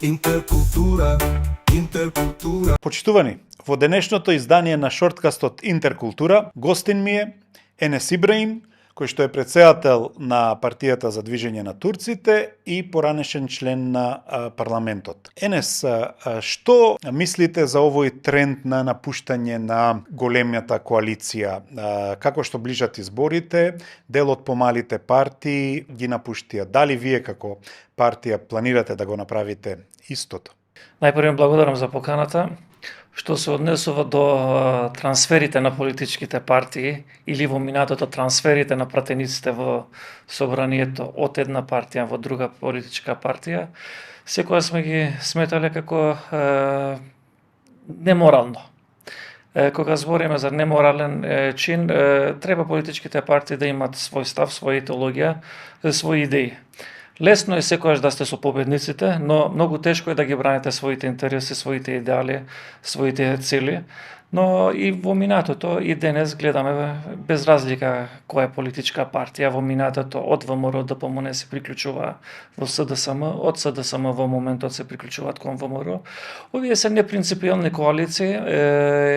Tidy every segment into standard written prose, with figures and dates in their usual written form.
Интеркултура, интеркултура. Почитувани, во денешното издание на шорткастот Интеркултура, гостин ми е Енес Ибраим, кој што е претседател на партијата за движење на турците и поранешен член на парламентот. Енес, што мислите за овој тренд на напуштање на големјата коалиција? Како што ближат изборите, дел од помалите партии ги напуштија. Дали вие како партија планирате да го направите истото? Најпрво благодарам за поканата. Што се однесува до трансферите на политичките партии или во минатото трансферите на пратениците во собранието од една партија во друга политичка партија, секогаш сме ги сметале како неморално. Кога збориме за неморален чин, треба политичките партии да имат свој став, своја идеологија, своји идеи. Лесно е секогаш да сте со победниците, но многу тешко е да ги браните своите интереси, своите идеали, своите цели. Но и во минатото и денес гледаме без разлика која е политичка партија во минатото од ВМРО до ДПМН се приклучува во СДСМ, од СДСМ во моментот се приклучуваат кон ВМРО. Овие се непринципиелни коалиции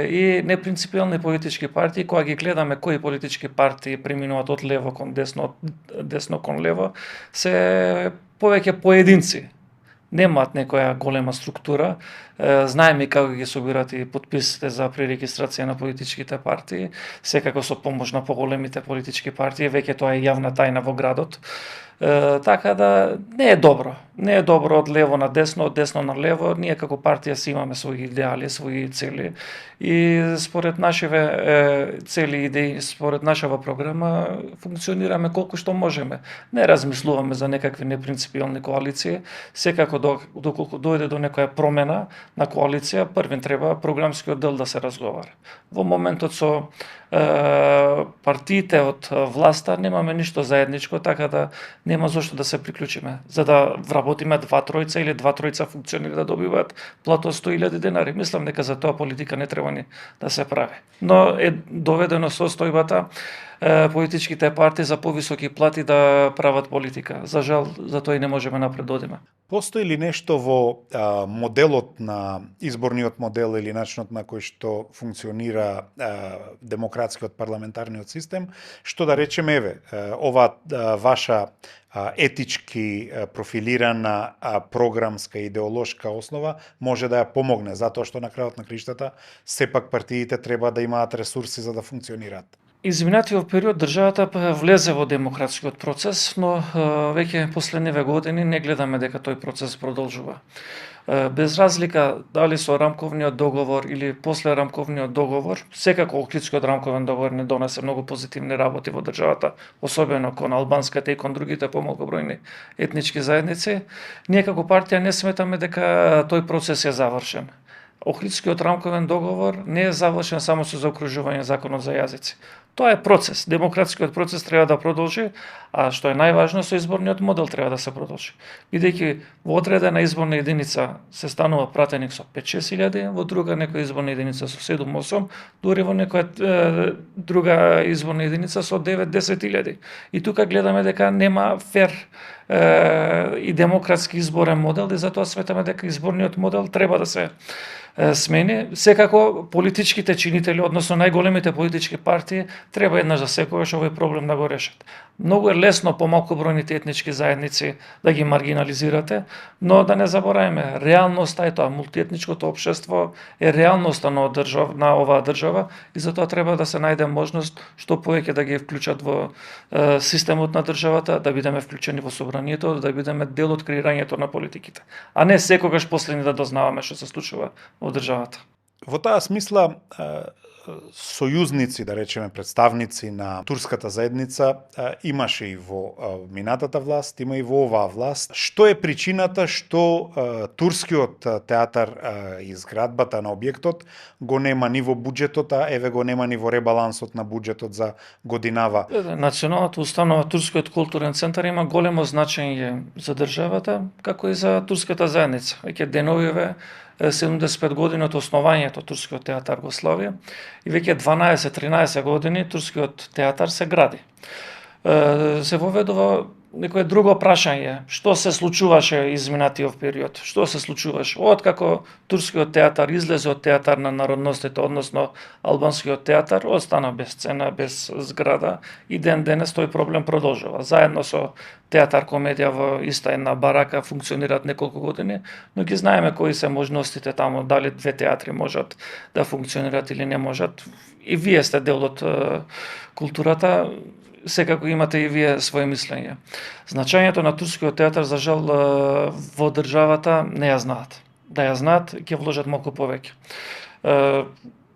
и непринципиелни политички партии, кога ги гледаме кои политички партии преминуваат од лево кон десно, од десно кон лево, се повеќе поединци. Немаат некоја голема структура. Знаеме како ги собират и подписите за пререгистрација на политичките партии, секако со помош на поголемите политички партии, веќе тоа е јавна тајна во градот. Така да не е добро. Не е добро од лево на десно, од десно на лево. Ние како партија си имаме своји идеали, своји цели и според нашиве цели и идеи, според нашава програма функционираме колку што можеме. Не размислуваме за некакви непринципиелни коалиции. Секако доколку дојде до некоја промена на коалиција, првен треба програмскиот дел да се разговара. Во моментот со партиите од власта немаме ништо заедничко, така да нема зошто да се приклучиме. За да вработиме 2-3 или 2-3 функционери да добиваат плата од 100.000 денари. Мислам дека за тоа политика не треба ни да се прави. Но е доведено состојбата политичките партии за повисоки плати да прават политика. За жал, за тоа и не можеме напред да одиме. Постои ли нешто во моделот на изборниот модел или начинот на кој што функционира демократскиот парламентарниот систем, што да речеме, еве, ова ваша етички профилирана програмска идеолошка основа може да ја помогне, затоа што на крајот на криштата сепак партиите треба да имаат ресурси за да функционираат. Изминатиот период државата влезе во демократскиот процес, но веќе последниве години не гледаме дека тој процес продолжува. Без разлика дали со рамковниот договор или после рамковниот договор, секако Охридскиот рамковен договор не донесе многу позитивни работи во државата, особено кон албанската и кон другите помалкобројни етнички заедници, ние како партија не сметаме дека тој процес е завршен. Охридскиот рамковен договор не е завршен само со заокружување законот за јазици. Тоа е процес. Демократскиот процес треба да продолжи, а што е најважно, со изборниот модел треба да се продолжи. Бидејќи во одредена изборна единица се станува пратеник со 5-6 илјади, во друга некоја изборна единица со 7-8, дури во некоја друга изборна единица со 9-10 илјади. И тука гледаме дека нема фер и демократски изборен модел и затоа сметаме дека изборниот модел треба да се смени. Секако политичките чинители, односно најголемите политички партии, треба еднаш за секогаш овој проблем да го решат. Многу е лесно помалкобројните етнички заедници да ги маргинализирате, но да не забораваме, реалноста е тоа, мултиетничкото општество е реалноста на оваа држава и затоа треба да се најде можност што повеќе да ги вклучат во системот на државата, да бидеме вклучени во собранието, да бидеме дел од креирањето на политиките, а не секогаш последни да дознаваме што се случува во државата. Во таа смисла, сојузници, да речеме представници на турската заедница имаше и во минатата власт, има и во оваа власт. Што е причината што турскиот театар и зградбата на објектот го нема ни во буџетот, а еве го нема ни во ребалансот на буџетот за годинава? Националната установа Турскиот културен центар има големо значење за државата, како и за турската заедница. Веќе деновиве 75 години од основањето Турскиот театар го слави и веќе 12-13 години Турскиот театар се гради. Се воведува некое друго прашање, што се случуваше изминатиот период? Што се случуваше? Откако турскиот театар излезе од театар на народностите, односно албанскиот театар, остана без сцена, без зграда и ден денес тој проблем продолжува. Заедно со театар комедија во иста една барака функционираат неколку години, но ги знаеме кои се можностите таму, дали две театри можат да функционираат или не можат. И вие сте дел од културата, секако имате и вие своje мислење. Значењето на турскиот театар, за жал, во државата не ја знаат. Да ја знаат, ќе вложат малку повеќе.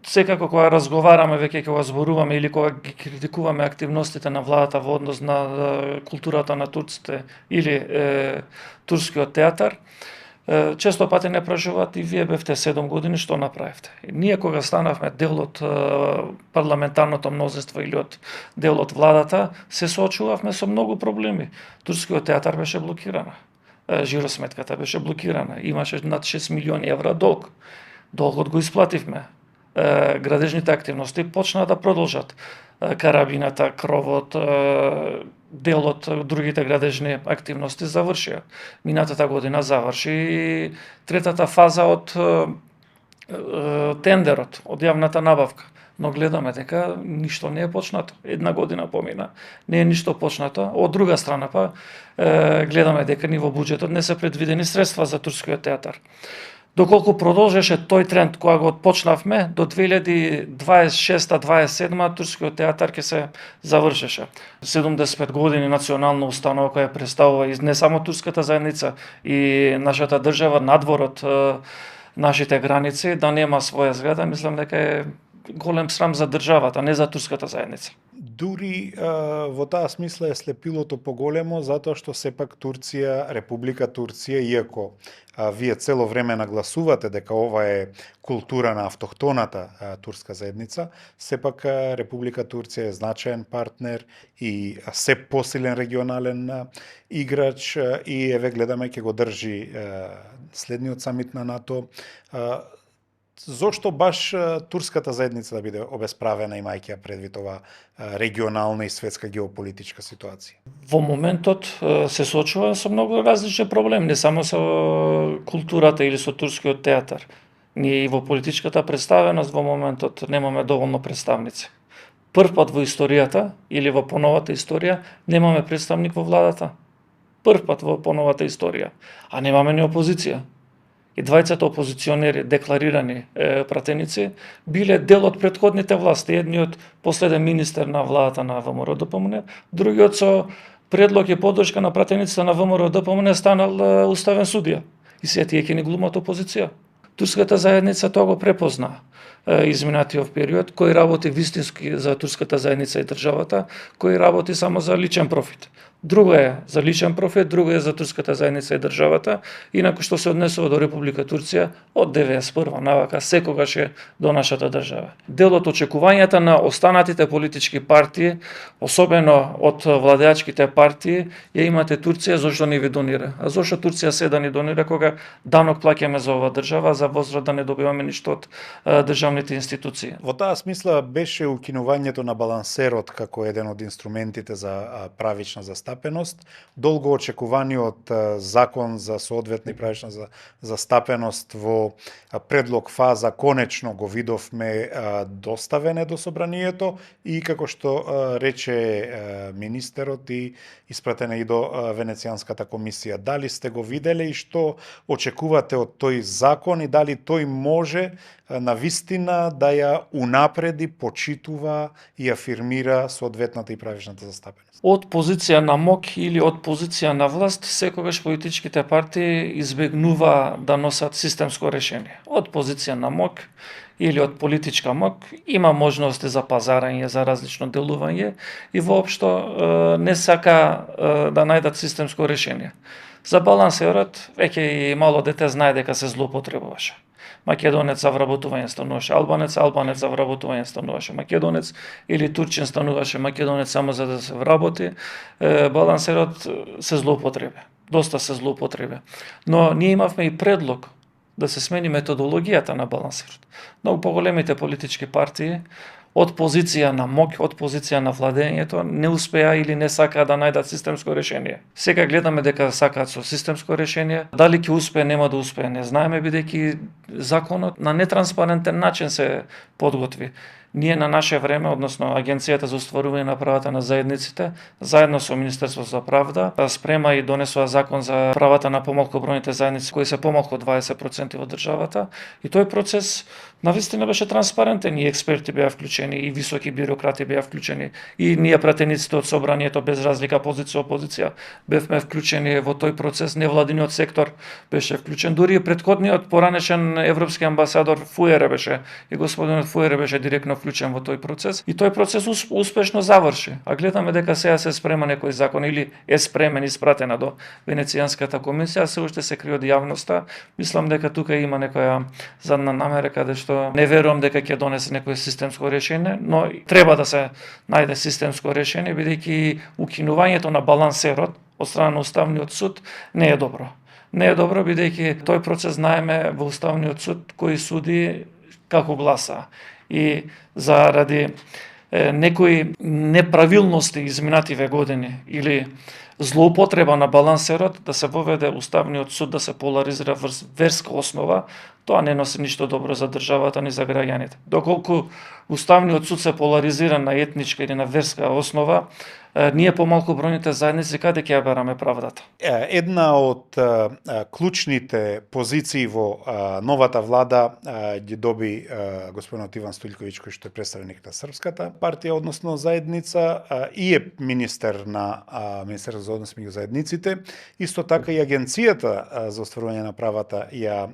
Секако кога разговараме, веќе кога зборуваме или кога ги критикуваме активностите на владата во однос на културата на турците или турскиот театар, често пати не прашуваат и вие бевте 7 години, што направивте? Ние кога станавме дел од парламентарното мнозинство или од дел од владата, се соочувавме со многу проблеми. Турскиот театар беше блокирана. Жиросметката беше блокирана. Имаше над 6 милиони евра долг. Долгот го исплативме. Градежните активности почнаа да продолжат. Карабината, кровот, дел од другите градежни активности завршија. Минатата година заврши и третата фаза од тендерот, од јавната набавка. Но гледаме дека ништо не е почнато. Една година помина, не е ништо почнато. Од друга страна па гледаме дека ни во буџетот не се предвидени средства за турскиот театар. Доколку продолжеше тој тренд кога го почнавме, до 2026-2027 турскиот театар ќе се завршеше. 75 години национална установа која представува и не само турската заедница, и нашата држава надвор од нашите граници, да нема своја зграда, мислам дека е голем срам за државата, не за турската заедница. Дури во таа смисла е слепилото поголемо, затоа што сепак Турција, Република Турција, иако вие цело време нагласувате дека ова е култура на автохтоната турска заедница, сепак Република Турција е значаен партнер и се посилен регионален играч и еве гледаме ќе го држи следниот самит на НАТО. Зошто баш турската заедница да биде обесправена, имајќи ја предвид ова регионална и светска геополитичка ситуација? Во моментот се соочува со многу различни проблеми, не само со културата или со турскиот театар. Ние и во политичката представеност во моментот немаме доволно представници. Прв пат во историјата или во поновата историја немаме представник во владата. Прв пат во поновата историја, а немаме ни опозиција. И двајцата опозиционери, декларирани пратеници, биле дел од претходните власти. Едниот последен министер на владата на ВМРО ДПМН, другиот со предлог и поддршка на пратениците на ВМРО ДПМН станал уставен судија. И сега тие ќе ни глумат опозиција. Турската заедница тоа го препозна изминатиот период, кој работи вистински за турската заедница и државата, кој работи само за личен профит. Друго е за личен профит, друго е за турската заедница и државата, инаку што се однесува до Република Турција од 91 навака секогаш е до нашата држава. Дел од очекувањата на останатите политички партии, особено од владеачките партии, ја имате Турција зошто не ви донира. А зошто Турција се да ни донира кога данок плаќаме за оваа држава, за возврат да не добиваме ништо од државните институции? Во таа смисла беше укинувањето на балансерот како еден од инструментите за правична застапеност, долго очекуваниот закон за соодветна и правична застапеност во предлог фаза конечно го видовме доставене до собранието и како што рече министерот и испратене и до Венецијанската комисија. Дали сте го виделе и што очекувате од тој закон и дали тој може на вистина да ја унапреди, почитува и афирмира соодветната и правичната застапеност? Од позиција на МОК или од позиција на власт, секогаш политичките партии избегнува да носат системско решение. Од позиција на МОК или од политичка МОК има можности за пазарање, за различно делување и воопшто не сака да најдат системско решение. За балансерот, веќе и мало дете знае дека се злоупотребуваше. Македонец за вработување стануваше албанец, албанец за вработување стануваше македонец, или турчин стануваше македонец само за да се вработи. Балансерот се злоупотреби. Доста се злоупотреби. Но ние имавме и предлог да се смени методологијата на балансерот. Многу поголемите политички партии од позиција на моќ, од позиција на владењето, не успеа или не сакаа да најдат системско решение. Сега гледаме дека сакаат со системско решение. Дали ќе успее, нема да успее, не знаеме, бидејќи законот на нетранспарентен начин се подготви. Ние на наше време, односно Агенцијата за остварување на правата на заедниците, заедно со Министерството за правда, спрема и донесува закон за правата на помалку бројните заедници, кои се помалку од 20% во државата. И тој процес навистина беше транспарентен, и експерти беа вклучени, и високи бюрократи беа вклучени, и ние пратениците од собранието без разлика позиција опозиција бевме вклучени во тој процес, невладиниот сектор беше вклучен, дури и претходниот поранешен европски амбасадор Фуере беше, и господинот Фуере беше директно вклучен во тој процес, и тој процес успешно заврши. А гледаме дека сега се спрема некој закон или е спремен и испратена до Венецијанската комисија, се уште се крие од јавноста. Мислам дека тука има некоја задна намера каде што не верувам дека ќе донесе некој системско решение, но треба да се најде системско решение, бидејќи укинувањето на балансерот од страна на Уставниот суд не е добро. Не е добро бидејќи тој процес знаеме во Уставниот суд кој суди како гласа. И заради некои неправилности изминативе години или злоупотреба на балансерот да се воведе Уставниот суд да се поларизира врз верска основа, тоа не носи ништо добро за државата ни за граѓаните. Доколку Уставниот суд се поларизира на етничка или на верска основа, ние помалку бројните заедници каде ќе ја бараме правдата? Една од клучните позиции во новата влада ги доби господинот Иван Стоилковиќ, кој што е представник на Српската партија, односно заедница, и е министер на Министерството за однос меѓу заедниците. Исто така и Агенцијата за остварување на правата ја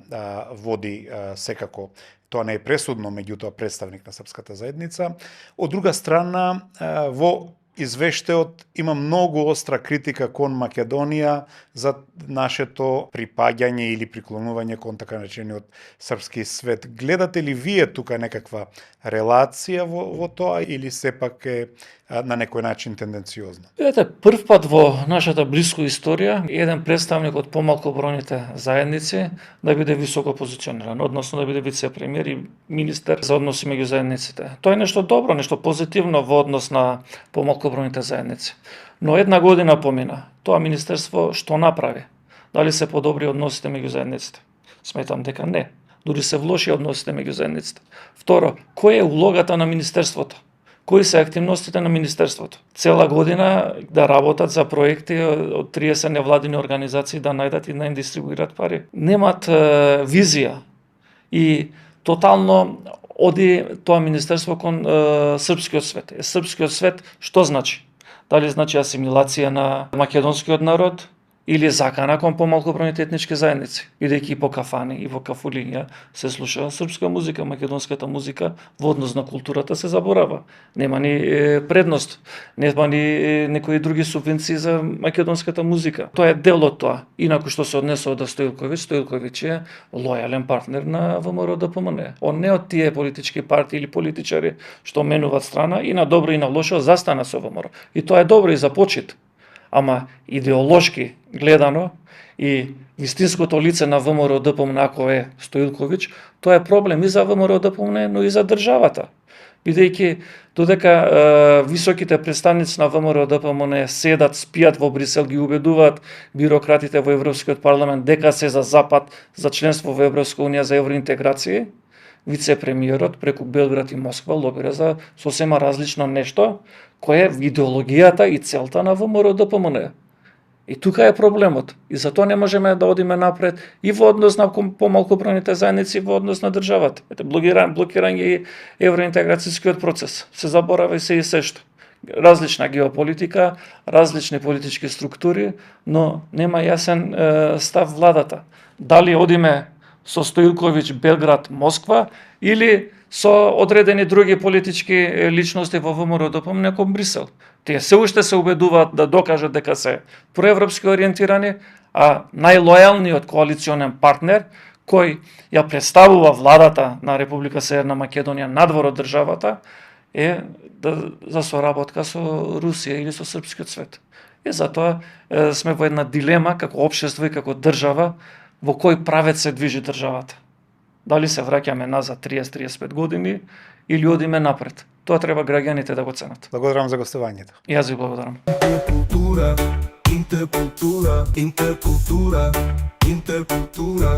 води секако. Тоа не е пресудно, меѓутоа представник на Српската заедница. Од друга страна, во извештајот има многу остра критика кон Македонија за нашето припаѓање или приклонување кон така наречениот српски свет. Гледате ли вие тука некаква релација во тоа или сепак е на некој начин тенденциозно? Видете, прв пат во нашата блиско историја еден представник од помалку бројните заедници да биде високо позициониран, односно да биде вице-премиер и министер за односи меѓу заедниците. Тоа е нешто добро, нешто позитивно во однос на помалку бројните заедници. Но една година помина. Тоа министерство што направи? Дали се подобри односите меѓу заедниците? Сметам дека не. Дури се влоши односите меѓу заедниците. Второ, која е улогата на министерството? Кои се активностите на министерството? Цела година да работат за проекти од 30 невладини организации да најдат и да им дистрибуират пари. Немат визија и тотално оди тоа министерство кон српскиот свет. Српскиот свет што значи? Дали значи асимилација на македонскиот народ или закана кон помалку бројните етнички заедници? Бидејќи и по кафани и во кафулиња се слуша српска музика, македонската музика во однос на културата се заборава. Нема ни предност, нема ни некои други субвенции за македонската музика. Тоа е дел од тоа. Инаку што се однесува до Стоилковиќ е лојален партнер на ВМРО ДПМН. Он не од тие политички партии или политичари што менуваат страна и на добро и на лошо застана со ВМРО. И тоа е добро и за почит. Ама идеолошки гледано и вистинското лице на ВМРО ДПМН ако е Стоилковиќ, тоа е проблем и за ВМРО ДПМН, но и за државата. Бидејќи додека високите представници на ВМРО ДПМН седат, спијат во Брисел, ги убедуваат бюрократите во Европскиот парламент дека се за Запад, за членство во Европска унија, за евроинтеграција, вице-премиерот преку Белград и Москва лобира за сосема различно нешто, која е идеологијата и целта на ВМРО ДПМН. И тука е проблемот. И затоа не можеме да одиме напред и во однос на помалку бројните заедници, и во однос на државата. Ете, блокирање и евроинтеграцијскиот процес. Се заборави се и се што. Различна геополитика, различни политички структури, но нема јасен став владата. Дали одиме со Стоилковиќ Белград, Москва или со одредени други политички личности во ВМРО ДПМН кон Брисел. Тие се уште се убедуваат да докажат дека се проевропски ориентирани, а најлојалниот коалиционен партнер кој ја представува владата на Република Северна Македонија надвор од државата е за соработка со Русија или со српскиот свет. И затоа сме во една дилема како општество и како држава во кој правец се движи државата. Дали се враќаме назад 30-35 години или одиме напред. Тоа треба граѓаните да го ценат. Благодарам за гостувањето. И јас ви благодарам. Intercultura, intercultura, intercultura, intercultura.